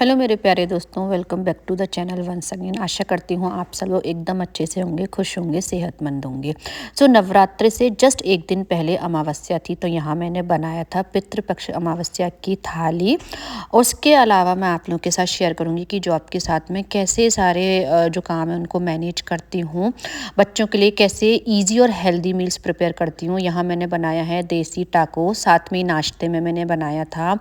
Hello मेरे प्यारे दोस्तों, welcome back to the channel once again. आशा करती हूँ आप सब लोग एकदम अच्छे से होंगे, खुश होंगे, सेहतमंद होंगे। नवरात्रि से जस्ट एक दिन पहले अमावस्या थी, तो यहाँ मैंने बनाया था पितृपक्ष अमावस्या की थाली। उसके अलावा मैं आप लोगों के साथ शेयर करूँगी कि जॉब के साथ में कैसे सारे जो काम है उनको मैनेज करती हूँ, बच्चों के लिए कैसे ईजी और हेल्दी मील्स प्रिपेयर करती हूँ। यहाँ मैंने बनाया है देसी टाको, साथ में नाश्ते में मैंने बनाया था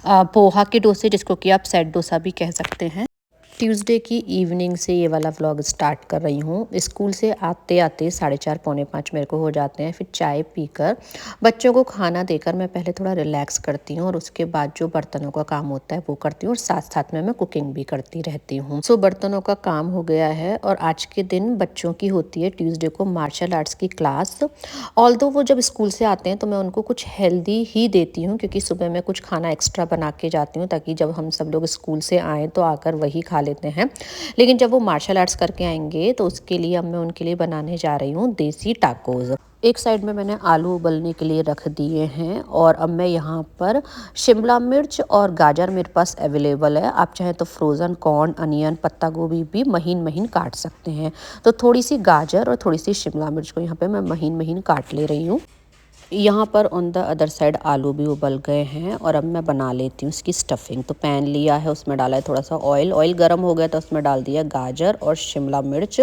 पोहा के डोसे, जिसको कि आप सेट डोसा भी कह सकते हैं। ट्यूसडे की इवनिंग से ये वाला व्लॉग स्टार्ट कर रही हूँ। स्कूल से आते आते 4:30 पौने 5 मेरे को हो जाते हैं। फिर चाय पीकर बच्चों को खाना देकर मैं पहले थोड़ा रिलैक्स करती हूँ और उसके बाद जो बर्तनों का काम होता है वो करती हूँ, और साथ साथ में मैं कुकिंग भी करती रहती हूँ। बर्तनों का काम हो गया है और आज के दिन बच्चों की होती है ट्यूसडे को मार्शल आर्ट्स की क्लास। ऑल्दो वो जब स्कूल से आते हैं तो मैं उनको कुछ हेल्दी ही देती हूँ, क्योंकि सुबह मैं कुछ खाना एक्स्ट्रा बना के जाती हूँ ताकि जब हम सब लोग स्कूल से आएँ तो आकर वही खा लेते हैं। लेकिन जब वो मार्शल आर्ट्स करके आएंगे तो उसके लिए अब मैं उनके लिए बनाने जा रही हूँ देसी टाकोज। एक साइड में मैंने आलू उबलने के लिए रख दिए हैं और अब मैं यहाँ पर शिमला मिर्च और गाजर मेरे पास अवेलेबल है। आप चाहें तो फ्रोज़न कॉर्न, अनियन, पत्ता गोभी भी महीन महीन काट सकते हैं। तो थोड़ी सी गाजर और थोड़ी सी शिमला मिर्च को यहाँ पे मैं महीन महीन काट ले रही हूँ। यहाँ पर ऑन द अदर साइड आलू भी उबल गए हैं और अब मैं बना लेती हूँ इसकी स्टफिंग। तो पैन लिया है, उसमें डाला है थोड़ा सा ऑयल। ऑयल गर्म हो गया तो उसमें डाल दिया गाजर और शिमला मिर्च,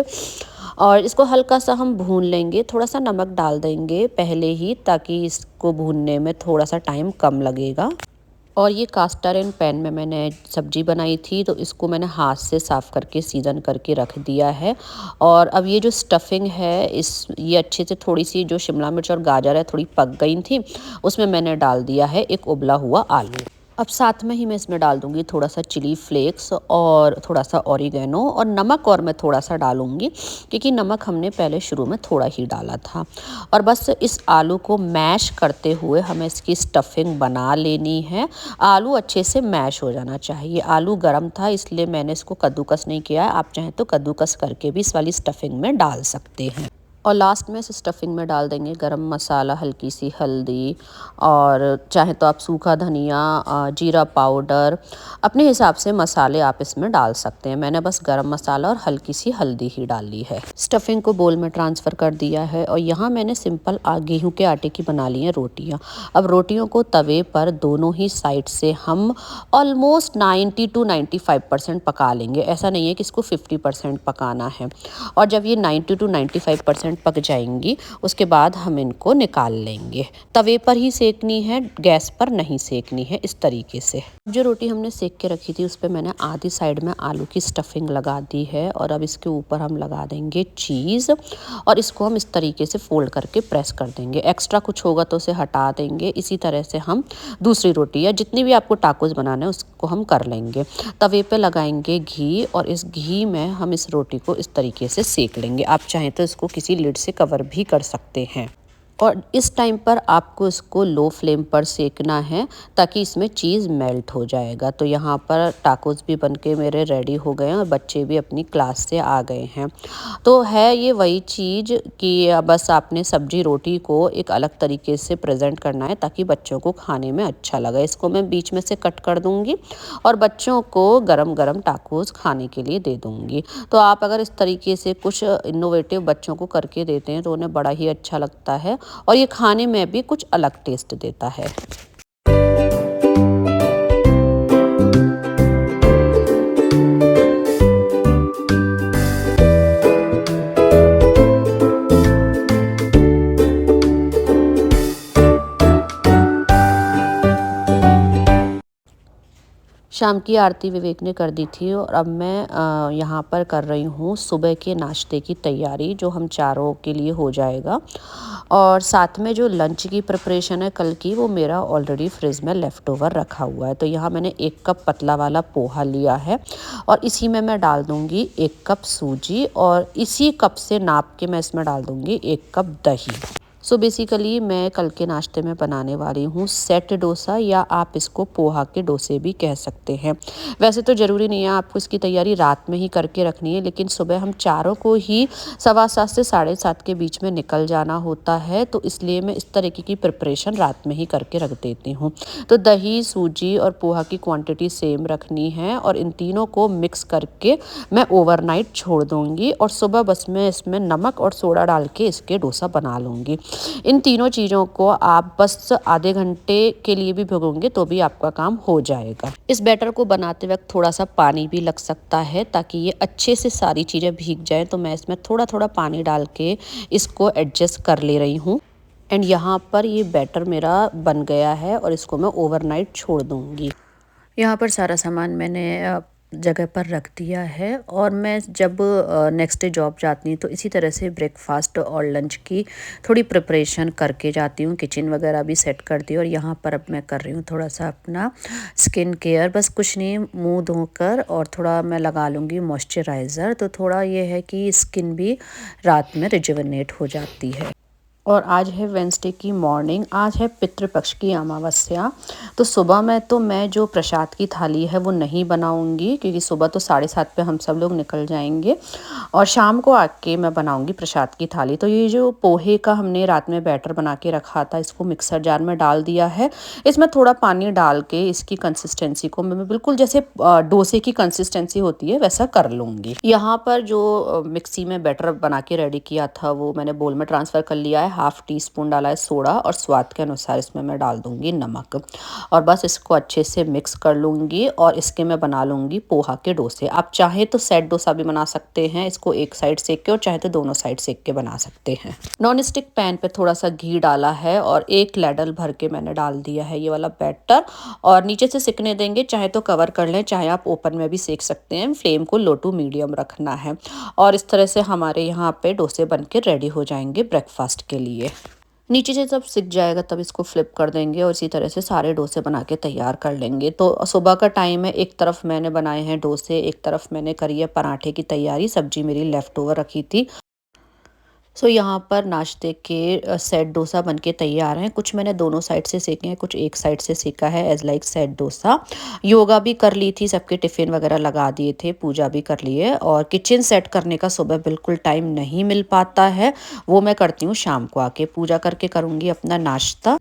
और इसको हल्का सा हम भून लेंगे। थोड़ा सा नमक डाल देंगे पहले ही, ताकि इसको भूनने में थोड़ा सा टाइम कम लगेगा। और ये कास्ट आयरन पैन में मैंने सब्जी बनाई थी, तो इसको मैंने हाथ से साफ़ करके सीजन करके रख दिया है। और अब ये जो स्टफिंग है ये अच्छे से, थोड़ी सी जो शिमला मिर्च और गाजर है थोड़ी पक गई थी, उसमें मैंने डाल दिया है एक उबला हुआ आलू। अब साथ में ही मैं इसमें डाल दूंगी थोड़ा सा चिली फ्लेक्स और थोड़ा सा ऑरिगेनो, और नमक और मैं थोड़ा सा डालूंगी क्योंकि नमक हमने पहले शुरू में थोड़ा ही डाला था। और बस इस आलू को मैश करते हुए हमें इसकी स्टफिंग बना लेनी है। आलू अच्छे से मैश हो जाना चाहिए। आलू गर्म था इसलिए मैंने इसको कद्दूकस नहीं किया है। आप चाहें तो कद्दूकस करके भी इस वाली स्टफिंग में डाल सकते हैं। और लास्ट में इस स्टफिंग में डाल देंगे गरम मसाला, हल्की सी हल्दी, और चाहे तो आप सूखा धनिया, जीरा पाउडर, अपने हिसाब से मसाले आप इसमें डाल सकते हैं। मैंने बस गरम मसाला और हल्की सी हल्दी ही डाली है। स्टफिंग को बोल में ट्रांसफ़र कर दिया है और यहाँ मैंने सिंपल गेहूं के आटे की बना ली हैं रोटियाँ। अब रोटियों को तवे पर दोनों ही साइड से हम ऑलमोस्ट 90 to 95% पका लेंगे। ऐसा नहीं है कि इसको 50% पकाना है। और जब ये 90 to 95% पक जाएंगी उसके बाद हम इनको निकाल लेंगे। तवे पर ही सेकनी है, गैस पर नहीं सेकनी है। इस तरीके से जो रोटी हमने सेक के रखी थी उस पर मैंने आधी साइड में आलू की स्टफिंग लगा दी है, और अब इसके ऊपर हम लगा देंगे चीज़, और इसको हम इस तरीके से फोल्ड करके प्रेस कर देंगे। एक्स्ट्रा कुछ होगा तो उसे हटा देंगे। इसी तरह से हम दूसरी रोटी या जितनी भी आपको टाकोस बनाना है उसको हम कर लेंगे। तवे पे लगाएंगे घी, और इस घी में हम इस रोटी को इस तरीके से सेक लेंगे। आप चाहें तो इसको किसी लिड से कवर भी कर सकते हैं। और इस टाइम पर आपको इसको लो फ्लेम पर सेकना है ताकि इसमें चीज़ मेल्ट हो जाएगा। तो यहाँ पर टाकोस भी बनके मेरे रेडी हो गए हैं और बच्चे भी अपनी क्लास से आ गए हैं। तो है ये वही चीज़ कि बस आपने सब्जी रोटी को एक अलग तरीके से प्रेजेंट करना है ताकि बच्चों को खाने में अच्छा लगे। इसको मैं बीच में से कट कर दूँगी और बच्चों को गरम गरम टाकोस खाने के लिए दे दूँगी। तो आप अगर इस तरीके से कुछ इनोवेटिव बच्चों को करके देते हैं तो उन्हें बड़ा ही अच्छा लगता है, और ये खाने में भी कुछ अलग टेस्ट देता है। शाम की आरती विवेक ने कर दी थी और अब मैं यहाँ पर कर रही हूँ सुबह के नाश्ते की तैयारी, जो हम चारों के लिए हो जाएगा। और साथ में जो लंच की प्रिपरेशन है कल की, वो मेरा ऑलरेडी फ्रिज में लेफ़्ट ओवर रखा हुआ है। तो यहाँ मैंने 1 कप पतला वाला पोहा लिया है और इसी में मैं डाल दूँगी 1 कप सूजी, और इसी कप से नाप के मैं इसमें डाल दूँगी 1 कप दही। सो बेसिकली मैं कल के नाश्ते में बनाने वाली हूँ सेट डोसा, या आप इसको पोहा के डोसे भी कह सकते हैं। वैसे तो ज़रूरी नहीं है आपको इसकी तैयारी रात में ही करके रखनी है, लेकिन सुबह हम चारों को ही 7:15 से 7:30 के बीच में निकल जाना होता है, तो इसलिए मैं इस तरीके की प्रिपरेशन रात में ही करके रख देती हूँ। तो दही, सूजी और पोहा की क्वांटिटी सेम रखनी है और इन तीनों को मिक्स करके मैं ओवरनाइट छोड़ दूँगी और सुबह बस मैं इसमें नमक और सोडा डाल के इसके डोसा बना लूँगी। इन तीनों चीज़ों को आप बस आधे घंटे के लिए भी भिगोंगे तो भी आपका काम हो जाएगा। इस बैटर को बनाते वक्त थोड़ा सा पानी भी लग सकता है ताकि ये अच्छे से सारी चीज़ें भीग जाएँ, तो मैं इसमें थोड़ा थोड़ा पानी डाल के इसको एडजस्ट कर ले रही हूँ। एंड यहाँ पर ये बैटर मेरा बन गया है और इसको मैं ओवरनाइट छोड़ दूँगी। यहाँ पर सारा सामान मैंने जगह पर रख दिया है और मैं जब नेक्स्ट डे जॉब जाती हूँ तो इसी तरह से ब्रेकफास्ट और लंच की थोड़ी प्रिपरेशन करके जाती हूँ। किचन वगैरह भी सेट कर दी और यहाँ पर अब मैं कर रही हूँ थोड़ा सा अपना स्किन केयर। बस कुछ नहीं, मुंह धोकर और थोड़ा मैं लगा लूँगी मॉइस्चराइज़र, तो थोड़ा ये है कि स्किन भी रात में रिजुविनेट हो जाती है। और आज है वेंसडे की मॉर्निंग, आज है पितृपक्ष की अमावस्या। तो सुबह में तो मैं जो प्रसाद की थाली है वो नहीं बनाऊंगी, क्योंकि सुबह तो 7:30 पे हम सब लोग निकल जाएंगे और शाम को आके मैं बनाऊंगी प्रसाद की थाली। तो ये जो पोहे का हमने रात में बैटर बना के रखा था, इसको मिक्सर जार में डाल दिया है। इसमें थोड़ा पानी डाल के इसकी कंसिस्टेंसी को मैं बिल्कुल जैसे डोसे की कंसिस्टेंसी होती है वैसा कर लूँगी। यहाँ पर जो मिक्सी में बैटर बना के रेडी किया था वो मैंने बोल में ट्रांसफ़र कर लिया है। 1/2 टीस्पून डाला है सोडा और स्वाद के अनुसार इसमें मैं डाल दूंगी नमक और बस इसको अच्छे से मिक्स कर लूँगी और इसके मैं बना लूँगी पोहा के डोसे। आप चाहे तो सेट डोसा भी बना सकते हैं, इसको एक साइड सेक के, और चाहे तो दोनों साइड सेक के बना सकते हैं। नॉन स्टिक पैन पे थोड़ा सा घी डाला है और 1 लैडल भर के मैंने डाल दिया है ये वाला बैटर और नीचे से सिकने देंगे। चाहे तो कवर कर लें, चाहे आप ओपन में भी सेक सकते हैं। फ्लेम को लो टू मीडियम रखना है और इस तरह से हमारे यहाँ पे डोसे बन के रेडी हो जाएंगे ब्रेकफास्ट के लिए। नीचे से जब सिक जाएगा तब इसको फ्लिप कर देंगे और इसी तरह से सारे डोसे बना के तैयार कर लेंगे। तो सुबह का टाइम है, एक तरफ मैंने बनाए हैं डोसे, एक तरफ मैंने करी है पराठे की तैयारी। सब्जी मेरी लेफ़्ट ओवर रखी थी। सो यहाँ पर नाश्ते के सेट डोसा बनके तैयार हैं। कुछ मैंने दोनों साइड से सेके हैं, कुछ एक साइड से सेका है as like set dosa. Yoga भी कर ली थी, सबके टिफ़िन वगैरह लगा दिए थे, पूजा भी कर ली है और किचन सेट करने का सुबह बिल्कुल टाइम नहीं मिल पाता है, वो मैं करती हूँ शाम को आके। पूजा करके करूँगी अपना नाश्ता।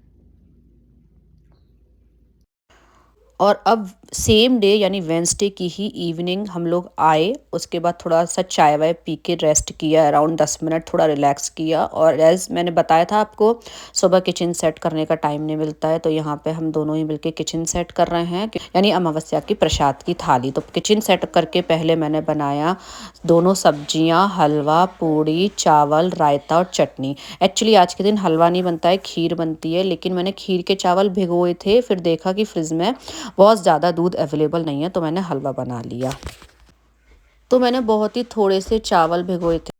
और अब सेम डे यानी वेंसडे की ही इवनिंग हम लोग आए, उसके बाद थोड़ा सा चाय वाय पी के रेस्ट किया, अराउंड 10 मिनट थोड़ा रिलैक्स किया। और एज़ मैंने बताया था आपको सुबह किचन सेट करने का टाइम नहीं मिलता है, तो यहाँ पे हम दोनों ही मिलके किचन सेट कर रहे हैं, यानी अमावस्या की प्रसाद की थाली। तो किचन सेट करके पहले मैंने बनाया दोनों सब्जियाँ, हलवा, पूड़ी, चावल, रायता और चटनी। एक्चुअली आज के दिन हलवा नहीं बनता है, खीर बनती है, लेकिन मैंने खीर के चावल भिगोए थे, फिर देखा कि फ्रिज में बहुत ज़्यादा दूध अवेलेबल नहीं है, तो मैंने हलवा बना लिया। तो मैंने बहुत ही थोड़े से चावल भिगोए थे।